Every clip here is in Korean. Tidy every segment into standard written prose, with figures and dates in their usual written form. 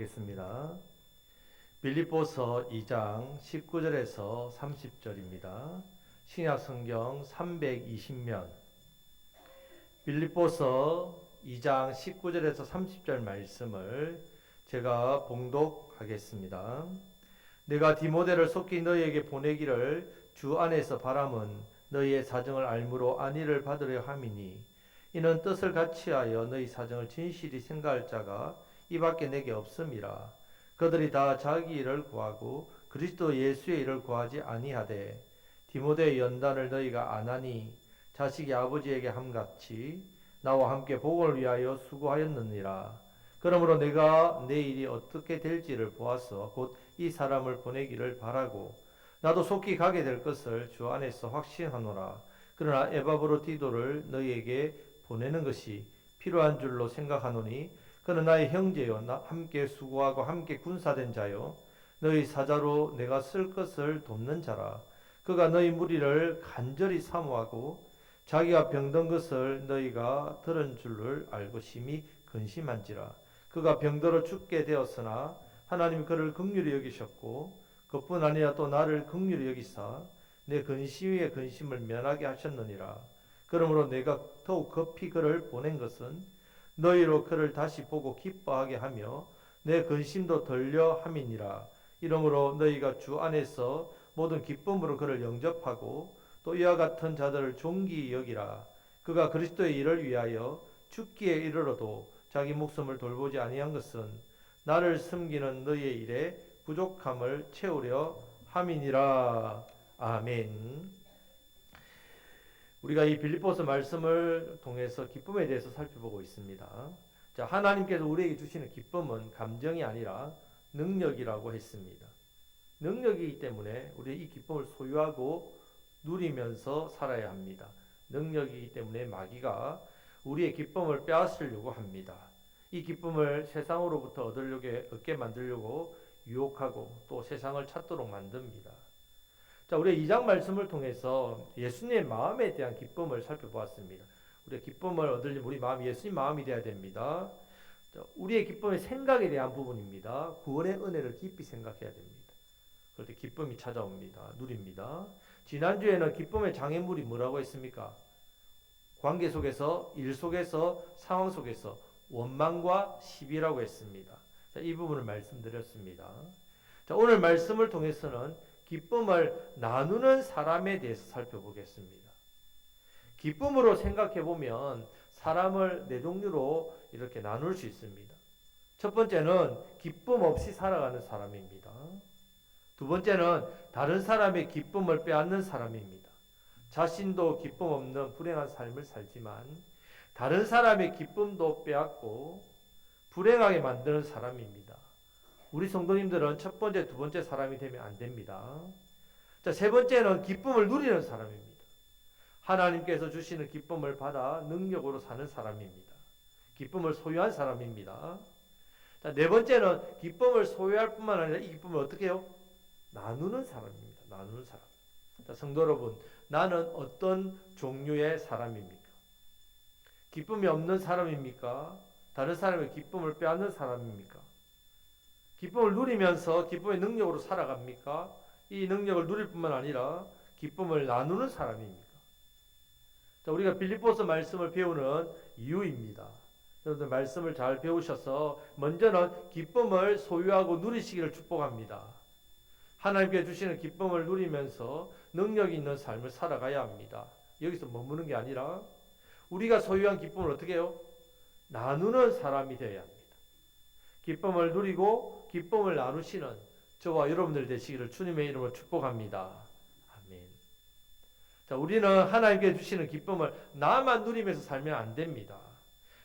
보겠습니다. 빌립보서 2장 19절에서 30절입니다. 신약 성경 320면. 빌립보서 2장 19절에서 30절 말씀을 제가 봉독하겠습니다. 내가 디모데를 속히 너희에게 보내기를 주 안에서 바람은 너희의 사정을 알므로 안위를 받으려 함이니 이는 뜻을 같이하여 너희 사정을 진실히 생각할 자가 이밖에 내게 없음이라. 그들이 다 자기 일을 구하고 그리스도 예수의 일을 구하지 아니하되 디모데의 연단을 너희가 안하니 자식이 아버지에게 함같이 나와 함께 복음을 위하여 수고하였느니라. 그러므로 내가 내 일이 어떻게 될지를 보아서 곧 이 사람을 보내기를 바라고 나도 속히 가게 될 것을 주 안에서 확신하노라. 그러나 에바브로디도를 너희에게 보내는 것이 필요한 줄로 생각하노니 그는 나의 형제요 함께 수고하고 함께 군사된 자요 너희 사자로 내가 쓸 것을 돕는 자라. 그가 너희 무리를 간절히 사모하고 자기가 병든 것을 너희가 들은 줄을 알고 심히 근심한지라. 그가 병들어 죽게 되었으나 하나님이 그를 긍휼히 여기셨고 그뿐 아니라 또 나를 긍휼히 여기사 내 근심 위에 근심을 면하게 하셨느니라. 그러므로 내가 더욱 급히 그를 보낸 것은 너희로 그를 다시 보고 기뻐하게 하며 내 근심도 덜려 함이니라. 이러므로 너희가 주 안에서 모든 기쁨으로 그를 영접하고 또 이와 같은 자들을 존귀히 여기라. 그가 그리스도의 일을 위하여 죽기에 이르러도 자기 목숨을 돌보지 아니한 것은 나를 섬기는 너희의 일에 부족함을 채우려 함이니라. 아멘. 우리가 이 빌립보서 말씀을 통해서 기쁨에 대해서 살펴보고 있습니다. 자, 하나님께서 우리에게 주시는 기쁨은 감정이 아니라 능력이라고 했습니다. 능력이기 때문에 우리 이 기쁨을 소유하고 누리면서 살아야 합니다. 능력이기 때문에 마귀가 우리의 기쁨을 빼앗으려고 합니다. 이 기쁨을 세상으로부터 얻게 만들려고 유혹하고 또 세상을 찾도록 만듭니다. 자, 우리 2장 말씀을 통해서 예수님의 마음에 대한 기쁨을 살펴보았습니다. 우리가 기쁨을 얻으려면 우리 마음이 예수님 마음이 되어야 됩니다. 자, 우리의 기쁨의 생각에 대한 부분입니다. 구원의 은혜를 깊이 생각해야 됩니다. 그럴 때 기쁨이 찾아옵니다. 누립니다. 지난주에는 기쁨의 장애물이 뭐라고 했습니까? 관계 속에서, 일 속에서, 상황 속에서 원망과 시비라고 했습니다. 자, 이 부분을 말씀드렸습니다. 자, 오늘 말씀을 통해서는 기쁨을 나누는 사람에 대해서 살펴보겠습니다. 기쁨으로 생각해 보면 사람을 네 종류로 이렇게 나눌 수 있습니다. 첫 번째는 기쁨 없이 살아가는 사람입니다. 두 번째는 다른 사람의 기쁨을 빼앗는 사람입니다. 자신도 기쁨 없는 불행한 삶을 살지만 다른 사람의 기쁨도 빼앗고 불행하게 만드는 사람입니다. 우리 성도님들은 첫 번째, 두 번째 사람이 되면 안 됩니다. 자, 세 번째는 기쁨을 누리는 사람입니다. 하나님께서 주시는 기쁨을 받아 능력으로 사는 사람입니다. 기쁨을 소유한 사람입니다. 자, 네 번째는 기쁨을 소유할 뿐만 아니라 이 기쁨을 어떻게 해요? 나누는 사람입니다. 나누는 사람. 자, 성도 여러분, 나는 어떤 종류의 사람입니까? 기쁨이 없는 사람입니까? 다른 사람의 기쁨을 빼앗는 사람입니까? 기쁨을 누리면서 기쁨의 능력으로 살아갑니까? 이 능력을 누릴 뿐만 아니라 기쁨을 나누는 사람입니까? 자, 우리가 빌립보서 말씀을 배우는 이유입니다. 여러분들 말씀을 잘 배우셔서 먼저는 기쁨을 소유하고 누리시기를 축복합니다. 하나님께 주시는 기쁨을 누리면서 능력 있는 삶을 살아가야 합니다. 여기서 머무는 게 아니라 우리가 소유한 기쁨을 어떻게 해요? 나누는 사람이 되어야 합니다. 기쁨을 누리고 기쁨을 나누시는 저와 여러분들 되시기를 주님의 이름으로 축복합니다. 아멘. 자, 우리는 하나님께 주시는 기쁨을 나만 누리면서 살면 안 됩니다.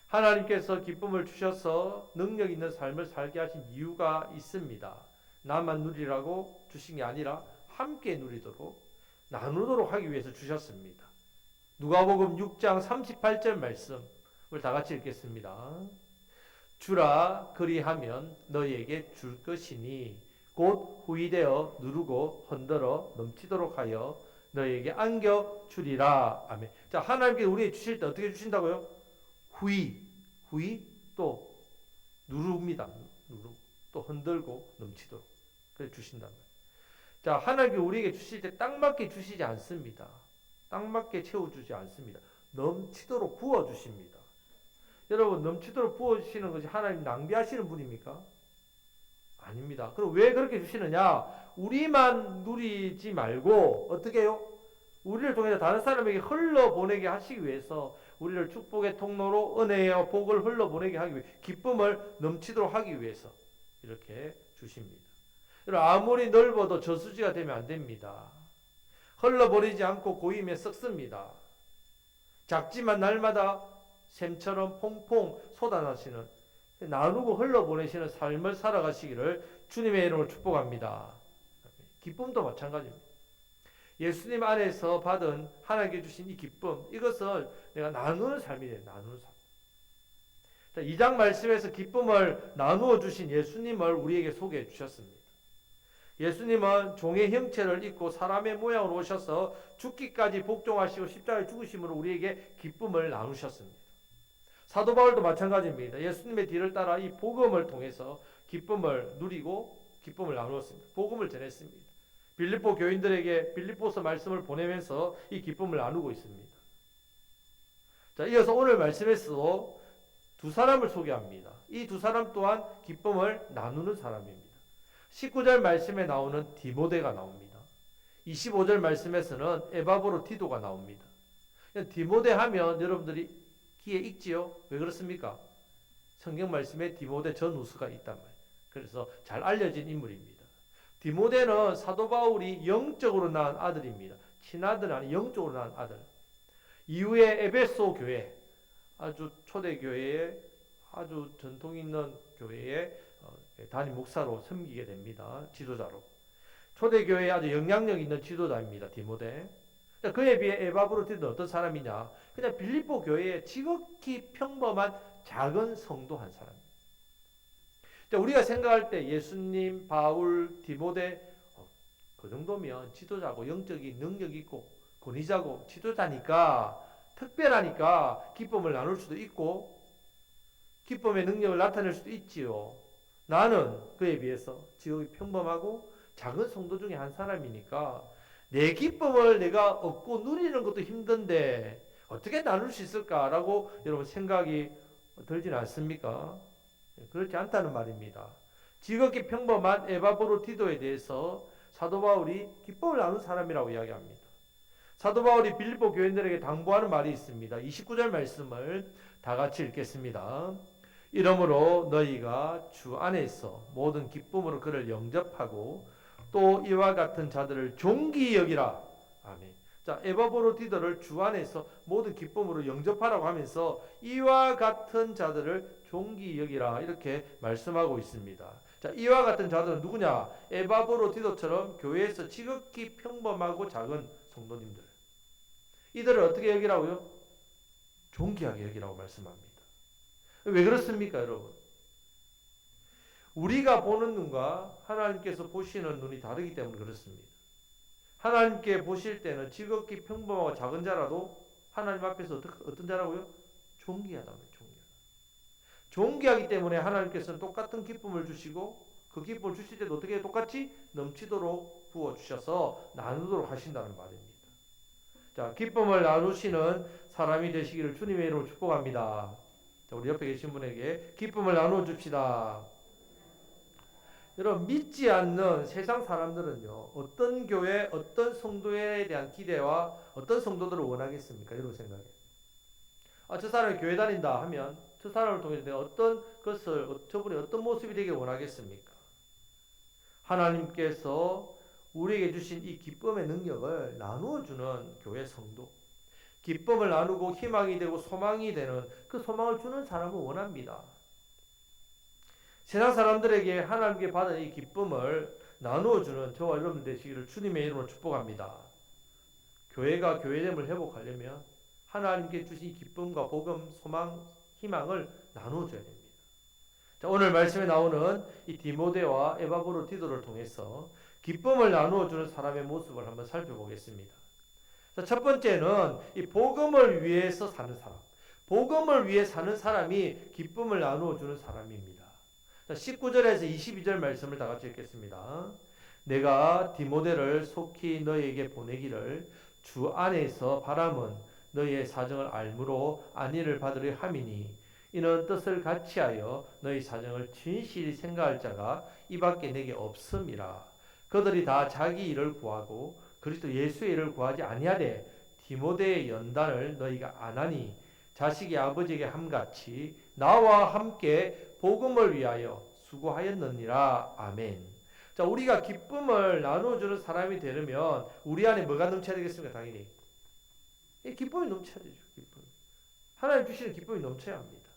하나님께서 기쁨을 주셔서 능력 있는 삶을 살게 하신 이유가 있습니다. 나만 누리라고 주신 게 아니라 함께 누리도록 나누도록 하기 위해서 주셨습니다. 누가복음 6장 38절 말씀을 다 같이 읽겠습니다. 주라 그리하면 너희에게 줄 것이니 곧 후이되어 누르고 흔들어 넘치도록 하여 너희에게 안겨 주리라. 아멘. 자, 하나님께 우리에게 주실 때 어떻게 주신다고요? 후이 또 누릅니다. 누르고 또 흔들고 넘치도록 그래 주신단 말이에요. 자, 하나님께 우리에게 주실 때 딱 맞게 주시지 않습니다. 딱 맞게 채워주지 않습니다. 넘치도록 부어주십니다. 여러분, 넘치도록 부어주시는 것이 하나님 낭비하시는 분입니까? 아닙니다. 그럼 왜 그렇게 주시느냐? 우리만 누리지 말고 어떻게 해요? 우리를 통해서 다른 사람에게 흘러보내게 하시기 위해서 우리를 축복의 통로로 은혜와 복을 흘러보내게 하기 위해 기쁨을 넘치도록 하기 위해서 이렇게 주십니다. 여러분, 아무리 넓어도 저수지가 되면 안 됩니다. 흘러버리지 않고 고이면 썩습니다. 작지만 날마다 샘처럼 퐁퐁 쏟아나시는 나누고 흘러보내시는 삶을 살아가시기를 주님의 이름으로 축복합니다. 기쁨도 마찬가지입니다. 예수님 안에서 받은 하나님께 주신 이 기쁨, 이것을 내가 나누는 삶이 돼요. 나누는 삶. 자, 2장 말씀에서 기쁨을 나누어 주신 예수님을 우리에게 소개해 주셨습니다. 예수님은 종의 형체를 입고 사람의 모양으로 오셔서 죽기까지 복종하시고 십자가에 죽으심으로 우리에게 기쁨을 나누셨습니다. 사도 바울도 마찬가지입니다. 예수님의 뒤를 따라 이 복음을 통해서 기쁨을 누리고 기쁨을 나누었습니다. 복음을 전했습니다. 빌립보 교인들에게 빌립보서 말씀을 보내면서 이 기쁨을 나누고 있습니다. 자, 이어서 오늘 말씀에서도 두 사람을 소개합니다. 이 두 사람 또한 기쁨을 나누는 사람입니다. 19절 말씀에 나오는 디모데가 나옵니다. 25절 말씀에서는 에바브로티도가 나옵니다. 디모데 하면 여러분들이 귀에 익지요? 왜 그렇습니까? 성경 말씀에 디모데 전우수가 있단 말이에요. 그래서 잘 알려진 인물입니다. 디모데는 사도 바울이 영적으로 낳은 아들입니다. 친아들 아니 영적으로 낳은 아들. 이후에 에베소 교회, 아주 초대 교회에 아주 전통 있는 교회에 담임 목사로 섬기게 됩니다. 지도자로. 초대 교회에 아주 영향력 있는 지도자입니다. 디모데. 그에 비해 에바브로티는 어떤 사람이냐? 그냥 빌립보 교회에 지극히 평범한 작은 성도 한 사람입니다. 우리가 생각할 때 예수님, 바울, 디모데 그 정도면 지도자고 영적인 능력 있고 권위자고 지도자니까 특별하니까 기쁨을 나눌 수도 있고 기쁨의 능력을 나타낼 수도 있지요. 나는 그에 비해서 지극히 평범하고 작은 성도 중에 한 사람이니까 내 기쁨을 내가 얻고 누리는 것도 힘든데 어떻게 나눌 수 있을까라고 여러분 생각이 들지는 않습니까? 그렇지 않다는 말입니다. 지극히 평범한 에바브로티도에 대해서 사도 바울이 기쁨을 나눈 사람이라고 이야기합니다. 사도 바울이 빌립보 교인들에게 당부하는 말이 있습니다. 29절 말씀을 다 같이 읽겠습니다. 이러므로 너희가 주 안에서 모든 기쁨으로 그를 영접하고 또 이와 같은 자들을 존귀히 여기라. 아멘. 자, 에바브로티도를 주 안에서 모든 기쁨으로 영접하라고 하면서 이와 같은 자들을 존귀히 여기라 이렇게 말씀하고 있습니다. 자, 이와 같은 자들은 누구냐? 에바브로티도처럼 교회에서 지극히 평범하고 작은 성도님들. 이들을 어떻게 여기라고요? 존귀하게 여기라고 말씀합니다. 왜 그렇습니까, 여러분? 우리가 보는 눈과 하나님께서 보시는 눈이 다르기 때문에 그렇습니다. 하나님께 보실 때는 지극히 평범하고 작은 자라도 하나님 앞에서 어떤 자라고요? 존귀하다고요. 존귀하기 때문에 하나님께서는 똑같은 기쁨을 주시고 그 기쁨을 주실 때도 어떻게 똑같이 넘치도록 부어주셔서 나누도록 하신다는 말입니다. 자, 기쁨을 나누시는 사람이 되시기를 주님의 이름으로 축복합니다. 자, 우리 옆에 계신 분에게 기쁨을 나누어 줍시다. 여러분, 믿지 않는 세상 사람들은요, 어떤 교회, 어떤 성도에 대한 기대와 어떤 성도들을 원하겠습니까? 여러분 생각에. 저 사람이 교회 다닌다 하면 저 사람을 통해서 내가 어떤 것을, 저분이 어떤 모습이 되길 원하겠습니까? 하나님께서 우리에게 주신 이 기쁨의 능력을 나누어주는 교회 성도. 기쁨을 나누고 희망이 되고 소망이 되는 그 소망을 주는 사람을 원합니다. 세상 사람들에게 하나님께 받은 이 기쁨을 나누어주는 저와 여러분 되시기를 주님의 이름으로 축복합니다. 교회가 교회됨을 회복하려면 하나님께 주신 이 기쁨과 복음, 소망, 희망을 나누어줘야 됩니다. 자, 오늘 말씀에 나오는 이 디모데와 에바브로티도를 통해서 기쁨을 나누어주는 사람의 모습을 한번 살펴보겠습니다. 자, 첫 번째는 이 복음을 위해서 사는 사람. 복음을 위해 사는 사람이 기쁨을 나누어주는 사람입니다. 자, 19절에서 22절 말씀을 다 같이 읽겠습니다. 내가 디모데를 속히 너에게 보내기를 주 안에서 바람은 너희의 사정을 알므로 안위를 받으려 함이니 이는 뜻을 같이하여 너희 사정을 진실히 생각할 자가 이 밖에 내게 없음이라. 그들이 다 자기 일을 구하고 그리스도 예수의 일을 구하지 아니하되 디모데의 연단을 너희가 안 하니 자식이 아버지에게 함같이 나와 함께 복음을 위하여 수고하였느니라. 아멘. 자, 우리가 기쁨을 나눠주는 사람이 되려면 우리 안에 뭐가 넘쳐야 되겠습니까? 당연히 기쁨이 넘쳐야 되죠. 기쁨. 하나님 주시는 기쁨이 넘쳐야 합니다.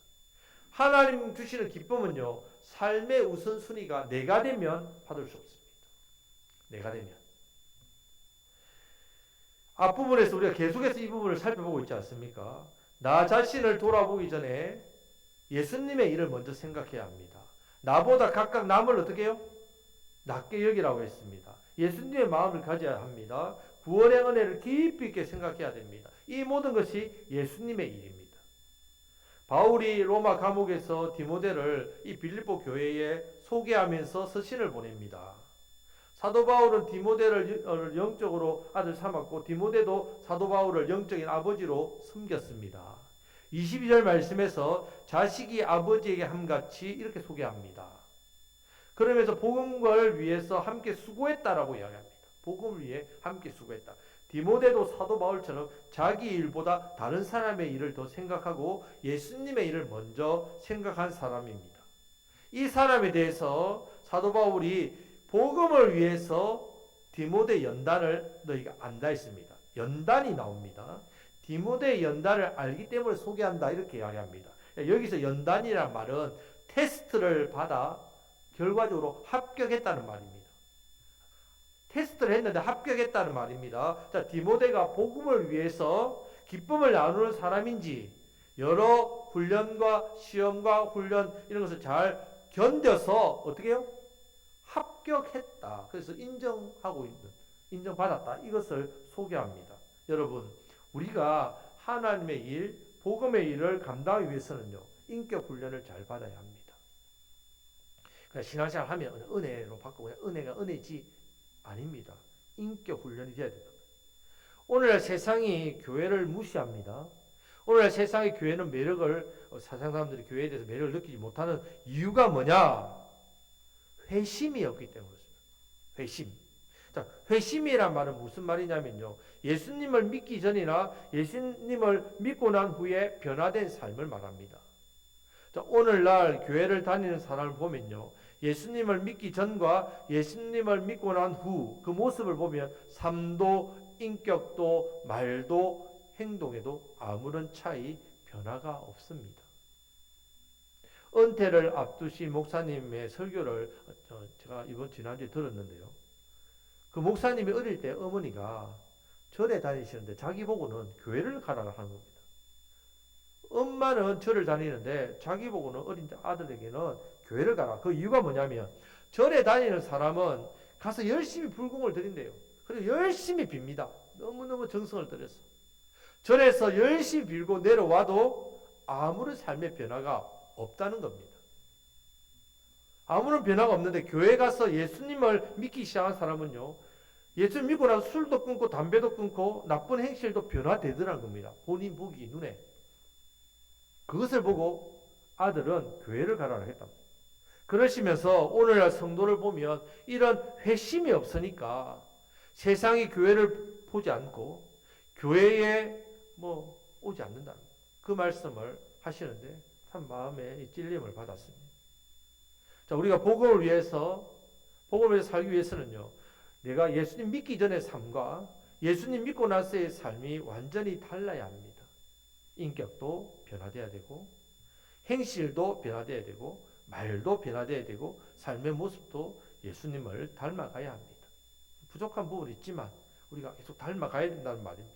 하나님 주시는 기쁨은요, 삶의 우선순위가 내가 되면 받을 수 없습니다. 내가 되면. 앞부분에서 우리가 계속해서 이 부분을 살펴보고 있지 않습니까? 나 자신을 돌아보기 전에 예수님의 일을 먼저 생각해야 합니다. 나보다 각각 남을 어떻게 해요? 낮게 여기라고 했습니다. 예수님의 마음을 가져야 합니다. 구원의 은혜를 깊이 있게 생각해야 됩니다. 이 모든 것이 예수님의 일입니다. 바울이 로마 감옥에서 디모데를 이 빌립보 교회에 소개하면서 서신을 보냅니다. 사도 바울은 디모데를 영적으로 아들 삼았고 디모데도 사도 바울을 영적인 아버지로 섬겼습니다. 22절 말씀에서 자식이 아버지에게 함같이 이렇게 소개합니다. 그러면서 복음을 위해서 함께 수고했다라고 이야기합니다. 복음을 위해 함께 수고했다. 디모데도 사도 바울처럼 자기 일보다 다른 사람의 일을 더 생각하고 예수님의 일을 먼저 생각한 사람입니다. 이 사람에 대해서 사도 바울이 복음을 위해서 디모데 연단을 너희가 안다 했습니다. 연단이 나옵니다. 디모데의 연단을 알기 때문에 소개한다 이렇게 이야기합니다. 여기서 연단이란 말은 테스트를 받아 결과적으로 합격했다는 말입니다. 테스트를 했는데 합격했다는 말입니다. 자, 디모데가 복음을 위해서 기쁨을 나누는 사람인지 여러 훈련과 시험과 훈련 이런 것을 잘 견뎌서 어떻게 해요? 합격했다. 그래서 인정하고 있는, 인정받았다. 이것을 소개합니다. 여러분, 우리가 하나님의 일, 복음의 일을 감당하기 위해서는요, 인격 훈련을 잘 받아야 합니다. 그냥 신앙생활 하면 은혜로 받고 그냥 은혜가 은혜지 아닙니다. 인격 훈련이 돼야 됩니다. 오늘날 세상이 교회를 무시합니다. 오늘날 세상의 교회는 매력을, 세상 사람들이 교회에 대해서 매력을 느끼지 못하는 이유가 뭐냐? 회심이 없기 때문에 그렇습니다. 회심. 자, 회심이란 말은 무슨 말이냐면요. 예수님을 믿기 전이나 예수님을 믿고 난 후에 변화된 삶을 말합니다. 자, 오늘날 교회를 다니는 사람을 보면요. 예수님을 믿기 전과 예수님을 믿고 난 후 그 모습을 보면 삶도 인격도 말도 행동에도 아무런 차이 변화가 없습니다. 은퇴를 앞두신 목사님의 설교를 제가 지난주에 들었는데요. 그 목사님이 어릴 때 어머니가 절에 다니시는데 자기 보고는 교회를 가라고 하는 겁니다. 엄마는 절을 다니는데 자기 보고는 어린 아들에게는 교회를 가라. 그 이유가 뭐냐면 절에 다니는 사람은 가서 열심히 불공을 드린대요. 그리고 열심히 빕니다. 너무너무 정성을 들여서. 절에서 열심히 빌고 내려와도 아무런 삶의 변화가 없다는 겁니다. 아무런 변화가 없는데 교회 가서 예수님을 믿기 시작한 사람은요. 예수님 믿고 나서 술도 끊고 담배도 끊고 나쁜 행실도 변화되더라는 겁니다. 본인 보기 눈에. 그것을 보고 아들은 교회를 가라고 했답니다. 그러시면서 오늘날 성도를 보면 이런 회심이 없으니까 세상이 교회를 보지 않고 교회에 오지 않는다. 그 말씀을 하시는데 참 마음에 찔림을 받았습니다. 자, 우리가 복음을 위해서 살기 위해서는요. 내가 예수님 믿기 전의 삶과 예수님 믿고 나서의 삶이 완전히 달라야 합니다. 인격도 변화돼야 되고 행실도 변화돼야 되고 말도 변화돼야 되고 삶의 모습도 예수님을 닮아가야 합니다. 부족한 부분이 있지만 우리가 계속 닮아가야 된다는 말입니다.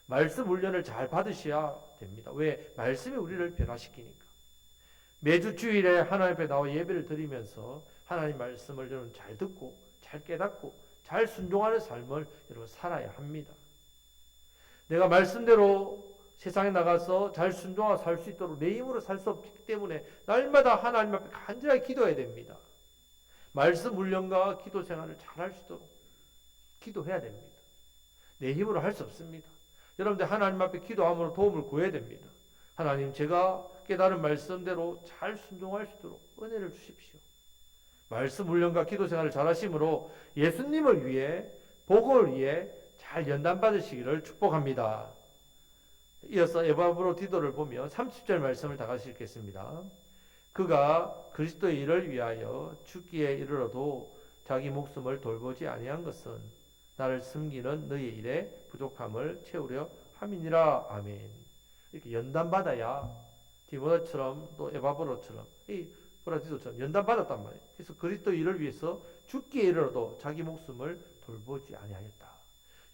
말씀 훈련을 잘 받으셔야 됩니다. 왜? 말씀이 우리를 변화시키니까. 매주 주일에 하나님 앞에 나와 예배를 드리면서 하나님 말씀을 여러분 잘 듣고 잘 깨닫고 잘 순종하는 삶을 여러분 살아야 합니다. 내가 말씀대로 세상에 나가서 잘 순종하고 살 수 있도록 내 힘으로 살 수 없기 때문에 날마다 하나님 앞에 간절하게 기도해야 됩니다. 말씀 훈련과 기도 생활을 잘 할 수 있도록 기도해야 됩니다. 내 힘으로 할 수 없습니다. 여러분들 하나님 앞에 기도함으로 도움을 구해야 됩니다. 하나님, 제가 깨달은 말씀대로 잘 순종할 수 있도록 은혜를 주십시오. 말씀 훈련과 기도 생활을 잘 하심으로 예수님을 위해, 복음을 위해 잘 연단받으시기를 축복합니다. 이어서 에바브로디도를 보면 30절 말씀을 다 같이 읽겠습니다. 그가 그리스도의 일을 위하여 죽기에 이르러도 자기 목숨을 돌보지 아니한 것은 나를 섬기는 너희 일에 부족함을 채우려 함이니라. 아멘. 이렇게 연단받아야 디모데처럼 또 에바브로처럼 이 브라디도처럼 연단받았단 말이에요. 그래서 그리스도 일을 위해서 죽기에 이르러도 자기 목숨을 돌보지 아니하였다.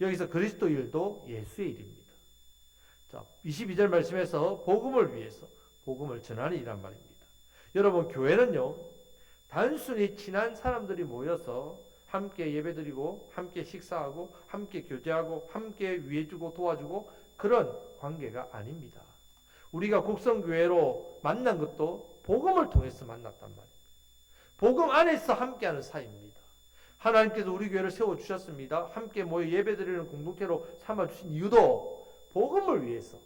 여기서 그리스도 일도 예수의 일입니다. 자, 22절 말씀에서 복음을 위해서 복음을 전하는 일이란 말입니다. 여러분, 교회는요, 단순히 친한 사람들이 모여서 함께 예배드리고 함께 식사하고 함께 교제하고 함께 위해주고 도와주고 그런 관계가 아닙니다. 우리가 곡성교회로 만난 것도 복음을 통해서 만났단 말입니다. 복음 안에서 함께하는 사이입니다. 하나님께서 우리 교회를 세워주셨습니다. 함께 모여 예배드리는 공동체로 삼아주신 이유도 복음을 위해서,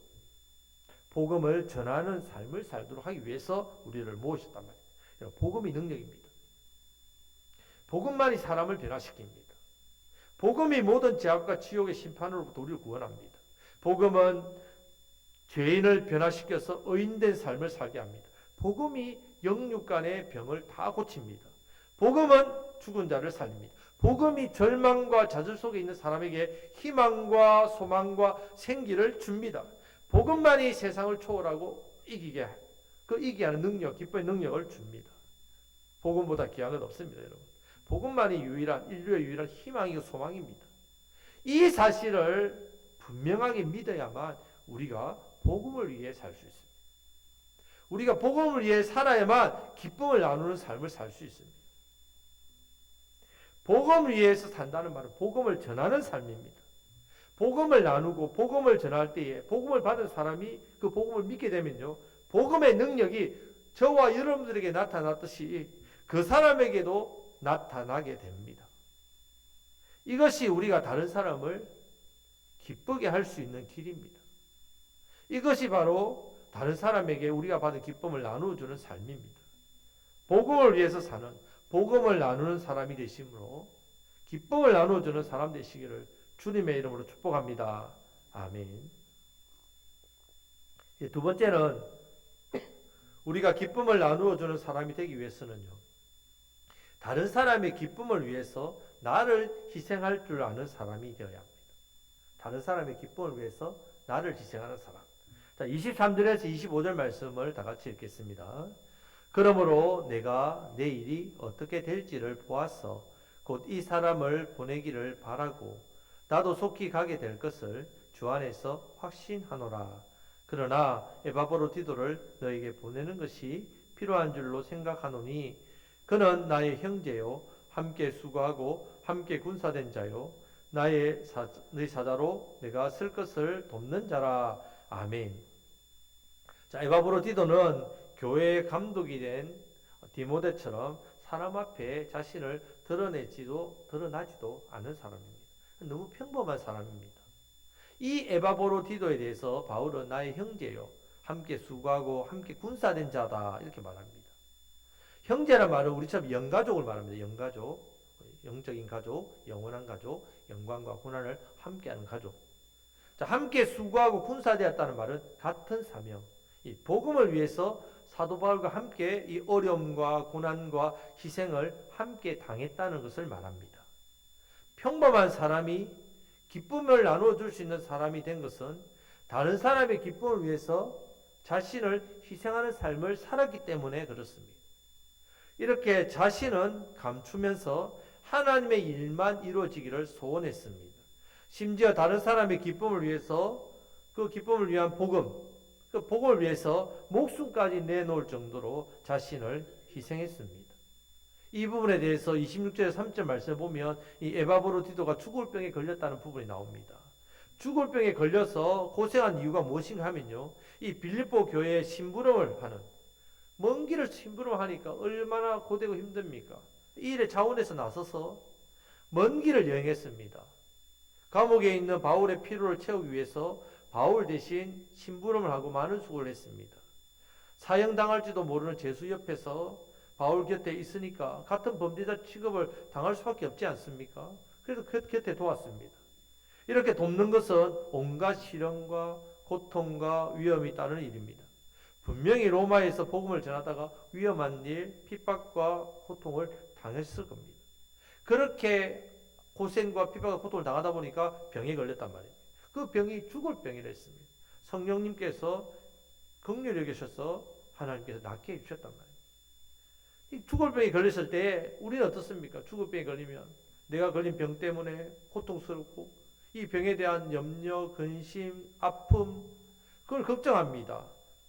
복음을 전하는 삶을 살도록 하기 위해서 우리를 모으셨단 말입니다. 복음이 능력입니다. 복음만이 사람을 변화시킵니다. 복음이 모든 죄악과 지옥의 심판으로부터 우리를 구원합니다. 복음은 죄인을 변화시켜서 의인된 삶을 살게 합니다. 복음이 영육간의 병을 다 고칩니다. 복음은 죽은 자를 살립니다. 복음이 절망과 좌절 속에 있는 사람에게 희망과 소망과 생기를 줍니다. 복음만이 세상을 초월하고 이기게 하는 능력, 기뻐의 능력을 줍니다. 복음보다 귀한 건 없습니다, 여러분. 복음만이 인류의 유일한 희망이고 소망입니다. 이 사실을 분명하게 믿어야만 우리가 복음을 위해 살 수 있습니다. 우리가 복음을 위해 살아야만 기쁨을 나누는 삶을 살 수 있습니다. 복음을 위해서 산다는 말은 복음을 전하는 삶입니다. 복음을 나누고 복음을 전할 때에 복음을 받은 사람이 그 복음을 믿게 되면요, 복음의 능력이 저와 여러분들에게 나타났듯이 그 사람에게도 나타나게 됩니다. 이것이 우리가 다른 사람을 기쁘게 할 수 있는 길입니다. 이것이 바로 다른 사람에게 우리가 받은 기쁨을 나누어주는 삶입니다. 복음을 위해서 사는, 복음을 나누는 사람이 되심으로 기쁨을 나누어주는 사람 되시기를 주님의 이름으로 축복합니다. 아멘. 두 번째는 우리가 기쁨을 나누어주는 사람이 되기 위해서는요, 다른 사람의 기쁨을 위해서 나를 희생할 줄 아는 사람이 되어야 합니다. 다른 사람의 기쁨을 위해서 나를 희생하는 사람. 자, 23절에서 25절 말씀을 다 같이 읽겠습니다. 그러므로 내가 내 일이 어떻게 될지를 보았어 곧 이 사람을 보내기를 바라고 나도 속히 가게 될 것을 주 안에서 확신하노라. 그러나 에바브로디도를 너에게 보내는 것이 필요한 줄로 생각하노니 그는 나의 형제요 함께 수고하고 함께 군사된 자요 네 사자로 내가 쓸 것을 돕는 자라. 아멘. 자, 에바브로디도는 교회의 감독이 된 디모데처럼 사람 앞에 자신을 드러나지도 않은 사람입니다. 너무 평범한 사람입니다. 이 에바브로디도에 대해서 바울은 나의 형제요 함께 수고하고 함께 군사된 자다 이렇게 말합니다. 형제란 말은 우리처럼 영가족을 말합니다. 영가족, 영적인 가족, 영원한 가족, 영광과 고난을 함께하는 가족. 자, 함께 수고하고 군사되었다는 말은 같은 사명, 이 복음을 위해서 사도 바울과 함께 이 어려움과 고난과 희생을 함께 당했다는 것을 말합니다. 평범한 사람이 기쁨을 나누어 줄 수 있는 사람이 된 것은 다른 사람의 기쁨을 위해서 자신을 희생하는 삶을 살았기 때문에 그렇습니다. 이렇게 자신은 감추면서 하나님의 일만 이루어지기를 소원했습니다. 심지어 다른 사람의 기쁨을 위해서 그 기쁨을 위한 복음, 그 복음을 위해서 목숨까지 내놓을 정도로 자신을 희생했습니다. 이 부분에 대해서 26절에 3절 말씀을 보면 이 에바브로디도가 죽을 병에 걸렸다는 부분이 나옵니다. 죽을 병에 걸려서 고생한 이유가 무엇인가 하면요, 이 빌립보 교회에 심부름을 하는, 먼 길을 심부름하니까 얼마나 고되고 힘듭니까? 이 일에 자원해서 나서서 먼 길을 여행했습니다. 감옥에 있는 바울의 피로를 채우기 위해서 바울 대신 심부름을 하고 많은 수고를 했습니다. 사형당할지도 모르는 죄수 옆에서 바울 곁에 있으니까 같은 범죄자 취급을 당할 수밖에 없지 않습니까? 그래서 그 곁에 도왔습니다. 이렇게 돕는 것은 온갖 시련과 고통과 위험이 따르는 일입니다. 분명히 로마에서 복음을 전하다가 위험한 일, 핍박과 고통을 당했을 겁니다. 그렇게 고생과 핍박과 고통을 당하다 보니까 병에 걸렸단 말이에요. 그 병이 죽을 병이라 했습니다. 성령님께서 긍휼히 여기셔서 하나님께서 낫게 해주셨단 말이에요. 이 죽을 병에 걸렸을 때 우리는 어떻습니까? 죽을 병에 걸리면 내가 걸린 병 때문에 고통스럽고 이 병에 대한 염려, 근심, 아픔, 그걸 걱정합니다.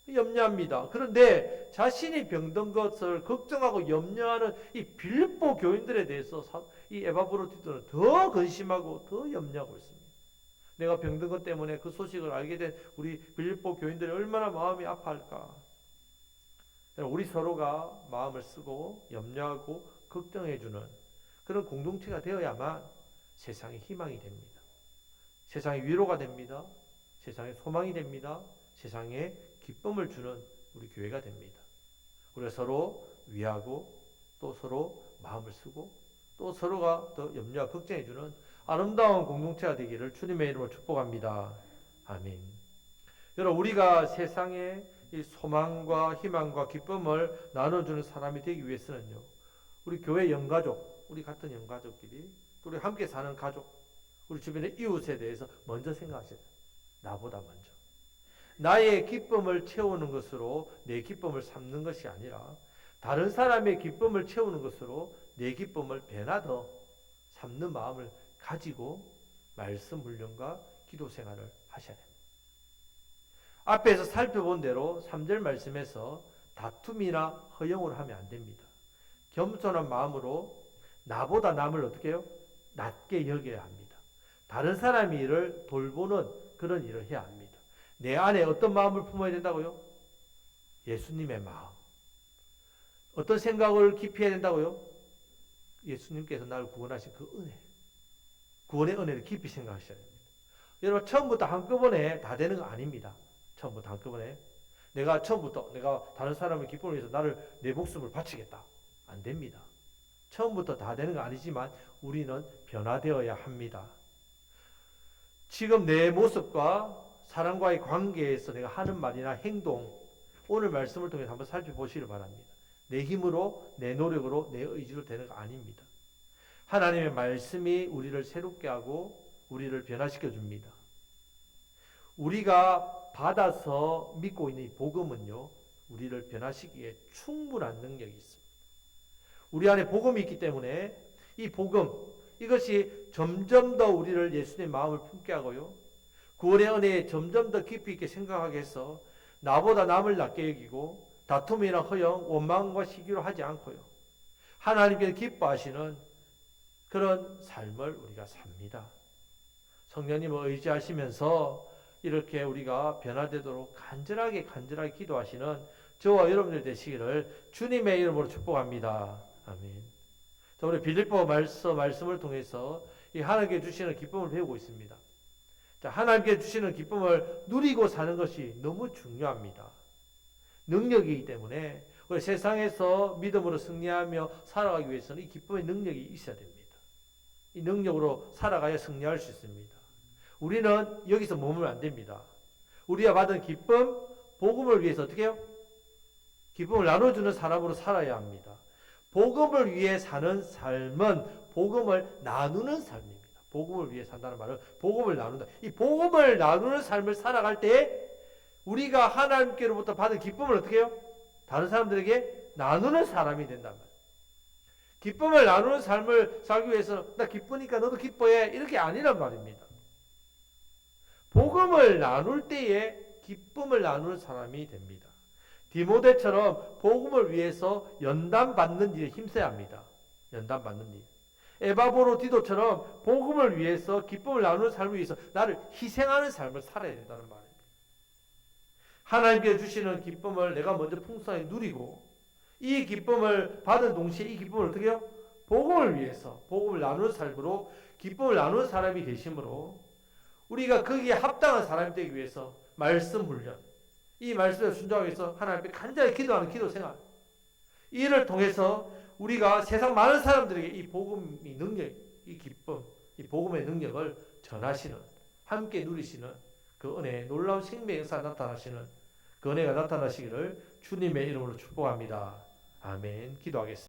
염려합니다. 그런데 자신이 병든 것을 걱정하고 염려하는 이 빌립보 교인들에 대해서 이 에바브로디도는 더 근심하고 더 염려하고 있습니다. 내가 병든 것 때문에 그 소식을 알게 된 우리 빌립보 교인들이 얼마나 마음이 아파할까. 우리 서로가 마음을 쓰고 염려하고 걱정해주는 그런 공동체가 되어야만 세상에 희망이 됩니다. 세상에 위로가 됩니다. 세상에 소망이 됩니다. 세상에 기쁨을 주는 우리 교회가 됩니다. 우리가 서로 위하고 또 서로 마음을 쓰고 또 서로가 더 염려와 걱정해주는 아름다운 공동체가 되기를 주님의 이름으로 축복합니다. 아멘. 여러분, 우리가 세상에 이 소망과 희망과 기쁨을 나눠주는 사람이 되기 위해서는요, 우리 교회 영가족, 우리 같은 영가족끼리, 우리 함께 사는 가족, 우리 주변의 이웃에 대해서 먼저 생각하셔야 돼요. 나보다 먼저. 나의 기쁨을 채우는 것으로 내 기쁨을 삼는 것이 아니라 다른 사람의 기쁨을 채우는 것으로 내 기쁨을 배나 더 삼는 마음을 가지고 말씀 훈련과 기도 생활을 하셔야 됩니다. 앞에서 살펴본 대로 3절 말씀에서 다툼이나 허영을 하면 안 됩니다. 겸손한 마음으로 나보다 남을 어떻게 해요? 낮게 여겨야 합니다. 다른 사람의 일을 돌보는 그런 일을 해야 합니다. 내 안에 어떤 마음을 품어야 된다고요? 예수님의 마음. 어떤 생각을 깊이 해야 된다고요? 예수님께서 나를 구원하신 그 은혜. 구원의 은혜를 깊이 생각하셔야 됩니다. 여러분, 처음부터 한꺼번에 다 되는 거 아닙니다. 처음부터 한꺼번에. 내가 처음부터 내가 다른 사람의 기쁨을 위해서 내 목숨을 바치겠다. 안 됩니다. 처음부터 다 되는 거 아니지만 우리는 변화되어야 합니다. 지금 내 모습과 사람과의 관계에서 내가 하는 말이나 행동, 오늘 말씀을 통해서 한번 살펴보시길 바랍니다. 내 힘으로, 내 노력으로, 내 의지로 되는 거 아닙니다. 하나님의 말씀이 우리를 새롭게 하고 우리를 변화시켜 줍니다. 우리가 받아서 믿고 있는 이 복음은요, 우리를 변화시키기에 충분한 능력이 있습니다. 우리 안에 복음이 있기 때문에 이 복음, 이것이 점점 더 우리를 예수님의 마음을 품게 하고요, 구원의 은혜에 점점 더 깊이 있게 생각하게 해서 나보다 남을 낮게 여기고 다툼이나 허영, 원망과 시기로 하지 않고요, 하나님께서 기뻐하시는 그런 삶을 우리가 삽니다. 성령님을 의지하시면서 이렇게 우리가 변화되도록 간절하게 기도하시는 저와 여러분들 되시기를 주님의 이름으로 축복합니다. 아멘. 자, 우리 빌립보 말씀을 통해서 이 하나님께 주시는 기쁨을 배우고 있습니다. 자, 하나님께 주시는 기쁨을 누리고 사는 것이 너무 중요합니다. 능력이기 때문에 우리 세상에서 믿음으로 승리하며 살아가기 위해서는 이 기쁨의 능력이 있어야 됩니다. 이 능력으로 살아가야 승리할 수 있습니다. 우리는 여기서 머물면 안 됩니다. 우리가 받은 기쁨, 복음을 위해서 어떻게 해요? 기쁨을 나눠주는 사람으로 살아야 합니다. 복음을 위해 사는 삶은 복음을 나누는 삶입니다. 복음을 위해 산다는 말은 복음을 나눈다. 이 복음을 나누는 삶을 살아갈 때 우리가 하나님께로부터 받은 기쁨을 어떻게 해요? 다른 사람들에게 나누는 사람이 된단 말이에요. 기쁨을 나누는 삶을 살기 위해서는 나 기쁘니까 너도 기뻐해, 이렇게 아니란 말입니다. 복음을 나눌 때에 기쁨을 나누는 사람이 됩니다. 디모데처럼 복음을 위해서 연단받는 일에 힘써야 합니다. 연단받는 일. 에바브로디도처럼 복음을 위해서 기쁨을 나누는 삶을 위해서 나를 희생하는 삶을 살아야 된다는 말입니다. 하나님께 주시는 기쁨을 내가 먼저 풍성하게 누리고 이 기쁨을 받은 동시에 이 기쁨을 어떻게 해요? 복음을 위해서 복음을 나누는 삶으로 기쁨을 나누는 사람이 되심으로 우리가 거기에 합당한 사람이 되기 위해서 말씀 훈련, 이 말씀에 순종하기 위해서 하나님 앞에 간절히 기도하는 기도 생활, 이를 통해서 우리가 세상 많은 사람들에게 이 복음의 능력, 이 기쁨, 이 복음의 능력을 전하시는, 함께 누리시는 그 은혜, 놀라운 생명의 역사 나타나시는 그 은혜가 나타나시기를 주님의 이름으로 축복합니다. 아멘. 기도하겠습니다.